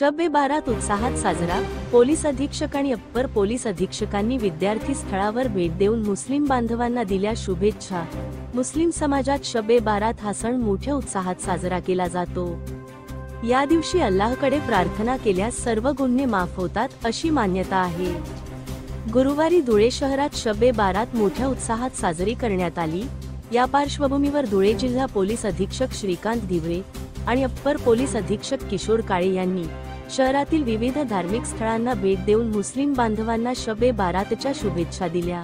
शब-ए बारात उत्साहात साजरा। पोलीस अधीक्षक आणि अप्पर पोलीस अधीक्षकांनी विद्यार्थी स्थळावर भेट देऊन मुस्लिम बांधवांना दिल्या शुभेच्छा। मुस्लिम समाजात शब-ए बारात हा सण मोठ्या उत्साहात साजरा केला जातो। या दिवशी अल्लाहकडे प्रार्थना केल्यास सर्व गुन्हे माफ होतात अशी मान्यता आहे। गुरुवारी धुळे शहरात शब-ए बारात मोठ्या उत्साहात साजरी करण्यात आली। या पार्श्वभूमीवर धुळे जिल्हा पोलीस अधीक्षक श्रीकांत दिवरे आणि अप्पर पोलीस अधीक्षक किशोर काळे यांनी शहरातील विविध धार्मिक स्थळांना भेट देऊन मुस्लिम बांधवांना शब-ए बारातच्या शुभेच्छा दिल्या।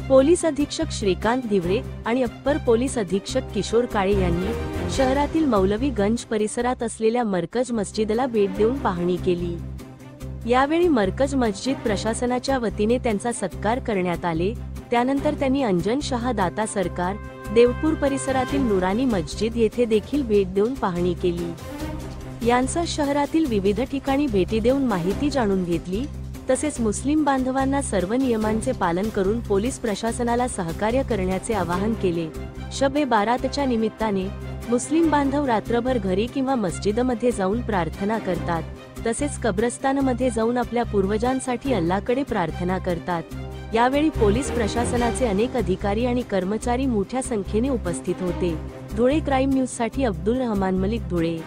पोलीस अधीक्षक श्रीकांत दिवरे आणि अप्पर पोलीस अधीक्षक किशोर काळे यांनी शहरातील मौलवी गंज परिसरात असलेल्या मरकज मस्जिदला भेट देऊन पाहणी केली। यावेळी मरकज मस्जिद प्रशासनाच्या वतीने त्यांचा सत्कार करण्यात आले। त्यानंतर त्यांनी अंजन शाह दाता सरकार देवपूर परिसरातील नुरानी मस्जिद येथे देखील भेट देऊन पाहणी केली। यांचा शहरातील विविध ठिकाणी भेटी देऊन माहिती जाणून घेतली। तसेच मुस्लिम बांधवांना सर्व नियमांचे पालन करून पोलीस प्रशासनाला सहकार्य करण्याचे आवाहन केले। शब-ए बारातच्या निमित्ताने मुस्लिम बांधव रात्रभर घरी किंवा मस्जिदमध्ये जाऊन प्रार्थना करतात। तसेच कब्रस्तानमध्ये जाऊन आपल्या पूर्वजांसाठी अल्लाहकडे प्रार्थना करतात। यावेळी पोलीस प्रशासनाचे अनेक अधिकारी आणि कर्मचारी मोठ्या संख्येने उपस्थित होते। धुळे क्राईम न्यूज साठी अब्दुल रहमान मलिक, धुळे।